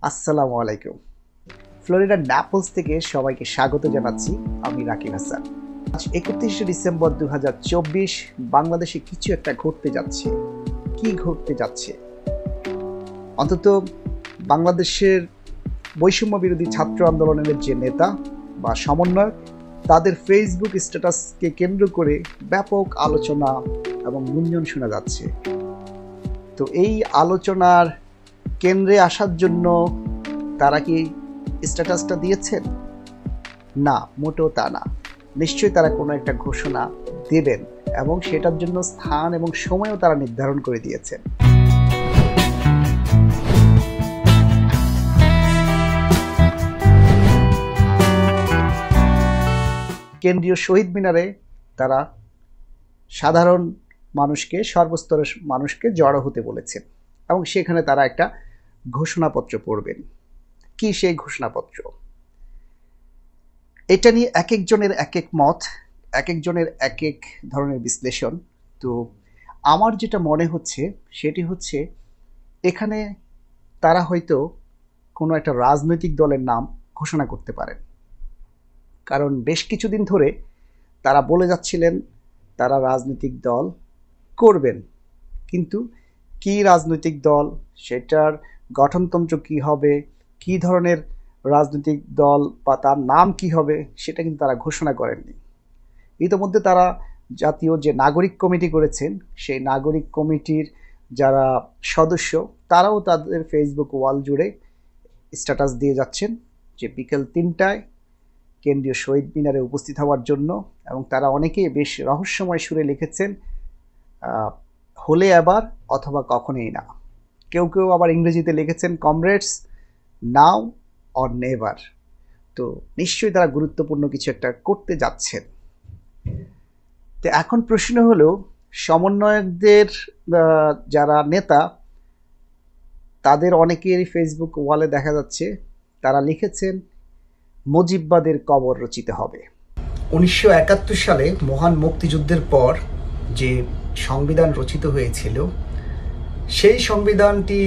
আসসালামু আলাইকুম। ফ্লোরিডার ন্যাপলস থেকে সবাইকে স্বাগত জানাচ্ছি। আমি রাকিব হাসান। আজ 31শে ডিসেম্বর 2024 বাংলাদেশে কিছু একটা ঘটতে যাচ্ছে। কি ঘটতে যাচ্ছে? অন্তত বাংলাদেশের বৈষম্য বিরোধী ছাত্র আন্দোলনের যে নেতা বা সমন্বয়ক, তাদের ফেসবুক স্ট্যাটাসকে কেন্দ্র করে ব্যাপক আলোচনা এবং গুঞ্জন শোনা যাচ্ছে। তো এই আলোচনার কেন্দ্রে আসার জন্য তারা কি স্ট্যাটাসটা দিয়েছেন? না, মোটেও তা না। নিশ্চয়ই তারা কোনো একটা ঘোষণা দেবেন এবং সেটার জন্য স্থান এবং সময়ও তারা নির্ধারণ করে দিয়েছেন। কেন্দ্রীয় শহীদ মিনারে তারা সাধারণ মানুষকে, সর্বস্তরের মানুষকে জড়ো হতে বলেছেন এবং সেখানে তারা একটা ঘোষণাপত্র পড়বেন। কি সেই ঘোষণাপত্র? এটা নিয়ে এক একজনের এক এক মত, এক একজনের এক এক ধরনের বিশ্লেষণ। তো আমার যেটা মনে হচ্ছে সেটি হচ্ছে, এখানে তারা হয়তো কোনো একটা রাজনৈতিক দলের নাম ঘোষণা করতে পারেন। কারণ বেশ কিছুদিন ধরে তারা বলে যাচ্ছিলেন তারা রাজনৈতিক দল করবেন, কিন্তু কি রাজনৈতিক দল, সেটার গঠনতন্ত্র কি হবে, কি ধরনের রাজনৈতিক দল বা তার নাম কি হবে, সেটা কিন্তু তারা ঘোষণা করেননি। ইতিমধ্যে তারা জাতীয় যে নাগরিক কমিটি করেছেন, সেই নাগরিক কমিটির যারা সদস্য, তারাও তাদের ফেসবুক ওয়াল জুড়ে স্ট্যাটাস দিয়ে যাচ্ছেন যে বিকেল 3টায় কেন্দ্রীয় শহীদ মিনারে উপস্থিত হওয়ার জন্য। এবং তারা অনেকেই বেশ রহস্যময় সুরে লিখেছেন, হলে আবার অথবা কখনোই না। কেউ কেউ আবার ইংরেজিতে লিখেছেন কমরেডস নাও অর নেভার। তো নিশ্চয়ই তারা গুরুত্বপূর্ণ কিছু একটা করতে যাচ্ছেন। তো এখন প্রশ্ন হলো, সমন্বয়কদের যারা নেতা, তাদের অনেকেরই ফেসবুক ওয়ালে দেখা যাচ্ছে তারা লিখেছেন মুজিববাদের কবর রচিত হবে। 1971 সালে মহান মুক্তিযুদ্ধের পর যে সংবিধান রচিত হয়েছিল, সেই সংবিধানটি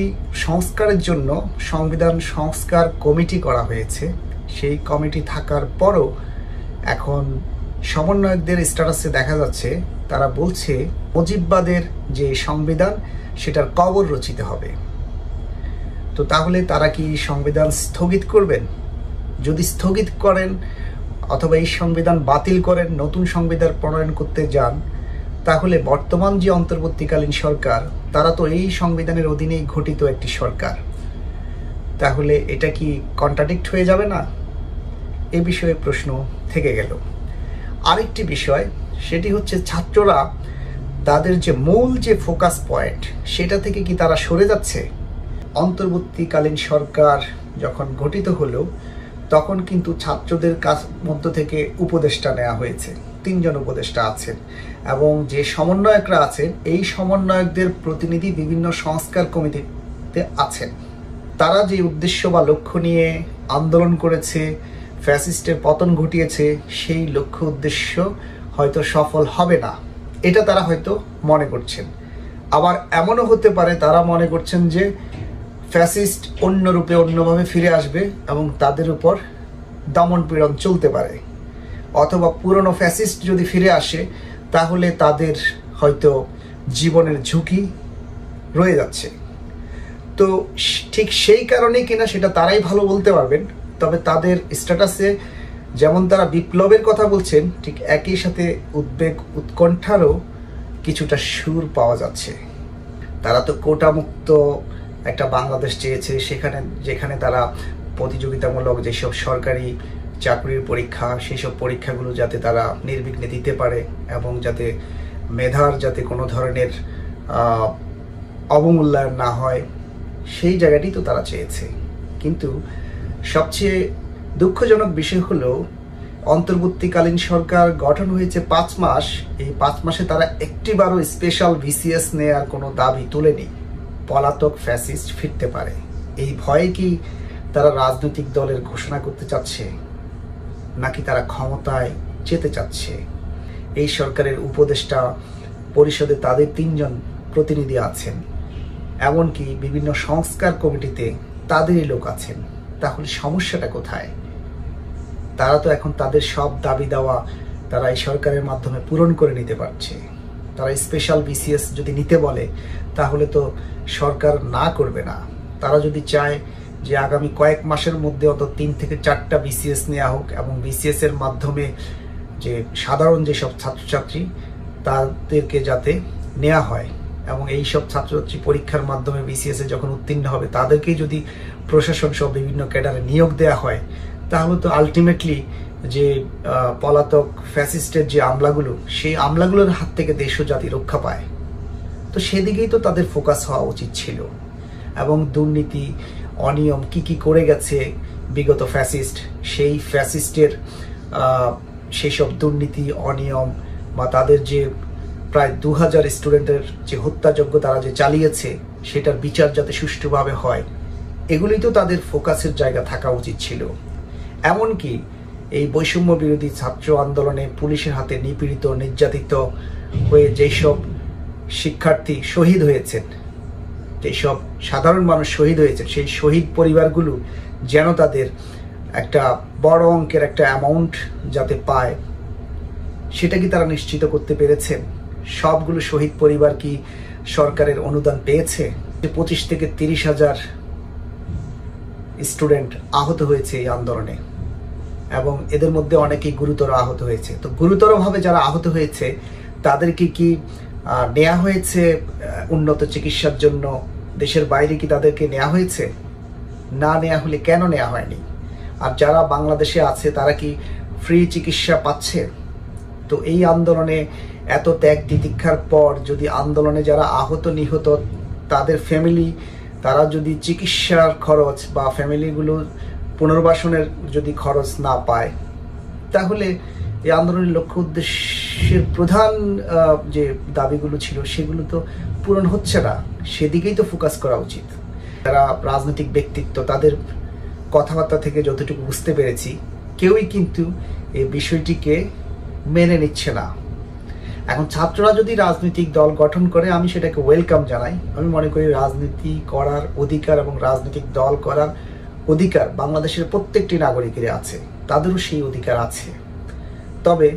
সংস্কারের জন্য সংবিধান সংস্কার কমিটি করা হয়েছে। সেই কমিটি থাকার পরও এখন সমন্বয়কদের স্ট্যাটাসে দেখা যাচ্ছে তারা বলছে মুজিববাদের যে সংবিধান, সেটার কবর রচিত হবে। তো তাহলে তারা কি সংবিধান স্থগিত করবেন? যদি স্থগিত করেন অথবা এই সংবিধান বাতিল করেন, নতুন সংবিধান প্রণয়ন করতে যান, তাহলে বর্তমান যে অন্তর্বর্তীকালীন সরকার, তারা তো এই সংবিধানের অধীনেই গঠিত একটি সরকার। তাহলে এটা কি কন্ট্রাডিক্ট হয়ে যাবে না? এ বিষয়ে প্রশ্ন থেকে গেল। আরেকটি বিষয়, সেটি হচ্ছে ছাত্ররা তাদের যে মূল যে ফোকাস পয়েন্ট, সেটা থেকে কি তারা সরে যাচ্ছে? অন্তর্বর্তীকালীন সরকার যখন গঠিত হলো, তখন কিন্তু ছাত্রদের মধ্য থেকে উপদেষ্টা নেওয়া হয়েছে। 3 জন উপদেষ্টা আছেন এবং যে সমন্বয়করা আছেন, এই সমন্বয়কদের প্রতিনিধি বিভিন্ন সংস্কার কমিটিতে আছেন। তারা যে উদ্দেশ্য বা লক্ষ্য নিয়ে আন্দোলন করেছে, ফ্যাসিস্টের পতন ঘটিয়েছে, সেই লক্ষ্য উদ্দেশ্য হয়তো সফল হবে না, এটা তারা হয়তো মনে করছেন। আবার এমনও হতে পারে তারা মনে করছেন যে ফ্যাসিস্ট অন্য রূপে অন্যভাবে ফিরে আসবে এবং তাদের উপর দমনপীড়ন চলতে পারে। অথবা পুরনো ফ্যাসিস্ট যদি ফিরে আসে, তাহলে তাদের হয়তো জীবনের ঝুঁকি রয়ে যাচ্ছে। তো ঠিক সেই কারণেই কিনা সেটা তারাই ভালো বলতে পারবেন। তবে তাদের স্ট্যাটাসে যেমন তারা বিপ্লবের কথা বলছেন, ঠিক একই সাথে উদ্বেগ, উৎকণ্ঠারও কিছুটা সুর পাওয়া যাচ্ছে। তারা তো কোটামুক্ত একটা বাংলাদেশ চেয়েছে, যেখানে তারা প্রতিযোগিতামূলক যেসব সরকারি চাকরির পরীক্ষা, সেই সব পরীক্ষাগুলো যাতে তারা নির্বিঘ্নে দিতে পারে এবং যাতে মেধার যাতে কোনো ধরনের অবমূল্যায়ন না হয়, সেই জায়গাটি তো তারা চেয়েছে। কিন্তু সবচেয়ে দুঃখজনক বিষয় হলো, অন্তর্বর্তীকালীন সরকার গঠন হয়েছে 5 মাস। এই 5 মাসে তারা একটিবারও স্পেশাল ভিসিএস নেওয়ার কোনো দাবি তোলেনি। পলাতক ফ্যাসিস্ট ফিরতে পারে, এই ভয়ে কি তারা রাজনৈতিক দলের ঘোষণা করতে চাচ্ছে, নাকি তারা ক্ষমতায় যেতে চাচ্ছে? এই সরকারের উপদেষ্টা পরিষদে তাদের 3 জন প্রতিনিধি আছেন, এমনকি বিভিন্ন সংস্কার কমিটিতে তাদেরই লোক আছেন। তাহলে সমস্যাটা কোথায়? তারা তো এখন তাদের সব দাবি দেওয়া তারা এই সরকারের মাধ্যমে পূরণ করে নিতে পারছে। তারা স্পেশাল বিসিএস যদি নিতে বলে তাহলে তো সরকার না করবে না। তারা যদি চায় যে আগামী কয়েক মাসের মধ্যে অত 3 থেকে 4টা বিসিএস নেওয়া হোক এবং বিসিএস এর মাধ্যমে যে সাধারণ যেসব ছাত্রছাত্রী তাদেরকে যাতে নেওয়া হয় এবং এই সব ছাত্রছাত্রী পরীক্ষার মাধ্যমে বিসিএস এ যখন উত্তীর্ণ হবে তাদেরকেই যদি প্রশাসন সহ বিভিন্ন ক্যাডারে নিয়োগ দেওয়া হয়, তাহলে তো আলটিমেটলি যে পলাতক ফ্যাসিস্টের যে আমলাগুলো, সেই আমলাগুলোর হাত থেকে দেশ ও জাতি রক্ষা পায়। তো সেদিকেই তো তাদের ফোকাস হওয়া উচিত ছিল। এবং দুর্নীতি অনিয়ম কি কি করে গেছে বিগত ফ্যাসিস্ট, সেই ফ্যাসিস্টের সেই সব দুর্নীতি অনিয়ম বা তাদের যে প্রায় 2000 স্টুডেন্টের যে হত্যাযজ্ঞ তারা যে চালিয়েছে সেটার বিচার যাতে সুষ্ঠুভাবে হয়, এগুলোই তো তাদের ফোকাসের জায়গা থাকা উচিত ছিল। এমনকি এই বৈষম্য বিরোধী ছাত্র আন্দোলনে পুলিশের হাতে নিপীড়িত নির্যাতিত হয়ে যেসব শিক্ষার্থী শহীদ হয়েছেন, যেসব সাধারণ মানুষ শহীদ হয়েছেন, সেই শহীদ পরিবারগুলো যেন তাদের একটা বড় অঙ্কের একটা অ্যামাউন্ট যাতে পায়, সেটা কি তারা নিশ্চিত করতে পেরেছেন? সবগুলো শহীদ পরিবার কি সরকারের অনুদান পেয়েছে? 25 থেকে 30,000 স্টুডেন্ট আহত হয়েছে এই আন্দোলনে এবং এদের মধ্যে অনেকেই গুরুতর আহত হয়েছে। তো গুরুতরভাবে যারা আহত হয়েছে তাদেরকে কি নেওয়া হয়েছে উন্নত চিকিৎসার জন্য? দেশের বাইরে কি তাদেরকে নেওয়া হয়েছে? না নেওয়া হলে কেন নেওয়া হয়নি? আর যারা বাংলাদেশে আছে তারা কি ফ্রি চিকিৎসা পাচ্ছে? তো এই আন্দোলনে এত ত্যাগ তিতিক্ষার পর যদি আন্দোলনে যারা আহত নিহত তাদের ফ্যামিলি তারা যদি চিকিৎসার খরচ বা ফ্যামিলিগুলো পুনর্বাসনের যদি খরচ না পায়, তাহলে এই আন্দোলনের লক্ষ্য উদ্দেশ্যের প্রধান যে দাবিগুলো ছিল সেগুলো তো পূরণ হচ্ছে না। সেদিকেই তো ফোকাস করা উচিত। যারা রাজনৈতিক ব্যক্তিত্ব তাদের কথাবার্তা থেকে যতটুকু বুঝতে পেরেছি, কেউই কিন্তু এই বিষয়টিকে মেনে নিচ্ছে না। এখন ছাত্ররা যদি রাজনৈতিক দল গঠন করে আমি সেটাকে ওয়েলকাম জানাই। আমি মনে করি রাজনীতি করার অধিকার এবং রাজনৈতিক দল করার অধিকার বাংলাদেশের প্রত্যেকটি নাগরিকের আছে, তাদেরও সেই অধিকার আছে। তবে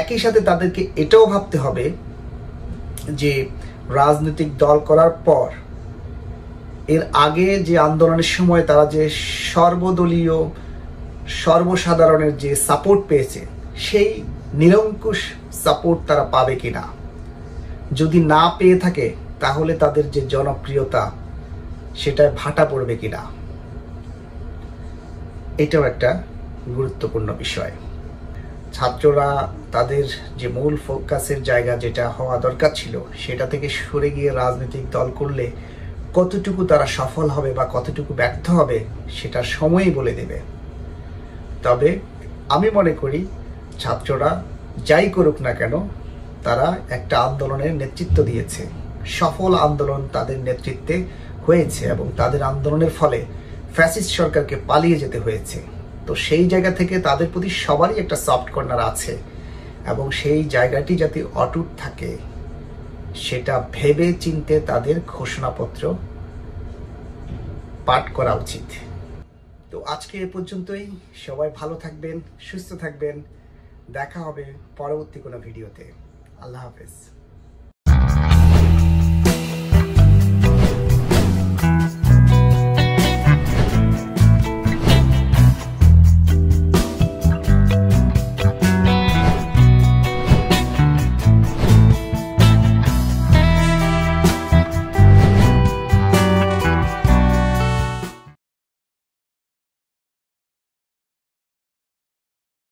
একই সাথে তাদেরকে এটাও ভাবতে হবে যে রাজনৈতিক দল করার পর এর আগে যে আন্দোলনের সময় তারা যে সর্বদলীয় সর্বসাধারণের যে সাপোর্ট পেয়েছে সেই নিরঙ্কুশ সাপোর্ট তারা পাবে কিনা। যদি না পেয়ে থাকে তাহলে তাদের যে জনপ্রিয়তা সেটায় ভাটা পড়বে কিনা, এটাও একটা গুরুত্বপূর্ণ বিষয়। ছাত্ররা তাদের যে মূল ফোকাসের জায়গা যেটা হওয়া দরকার ছিল সেটা থেকে সরে গিয়ে রাজনৈতিক দল করলে কতটুকু তারা সফল হবে বা কতটুকু ব্যর্থ হবে সেটা সময়ই বলে দেবে। তবে আমি মনে করি ছাত্ররা যাই করুক না কেন তারা একটা আন্দোলনের নেতৃত্ব দিয়েছে, সফল আন্দোলন তাদের নেতৃত্বে হয়েছে এবং তাদের আন্দোলনের ফলে ফ্যাসিস্ট সরকারকে পালিয়ে যেতে হয়েছে। তো সেই জায়গা থেকে তাদের প্রতি সবারই একটা সফট কর্নার আছে এবং সেই জায়গাটি যাতে অটুট থাকে সেটা ভেবে চিন্তে তাদের ঘোষণাপত্র পাঠ করা উচিত। তো আজকে এ পর্যন্তই। সবাই ভালো থাকবেন, সুস্থ থাকবেন। দেখা হবে পরবর্তী কোনো ভিডিওতে। আল্লাহ হাফেজ।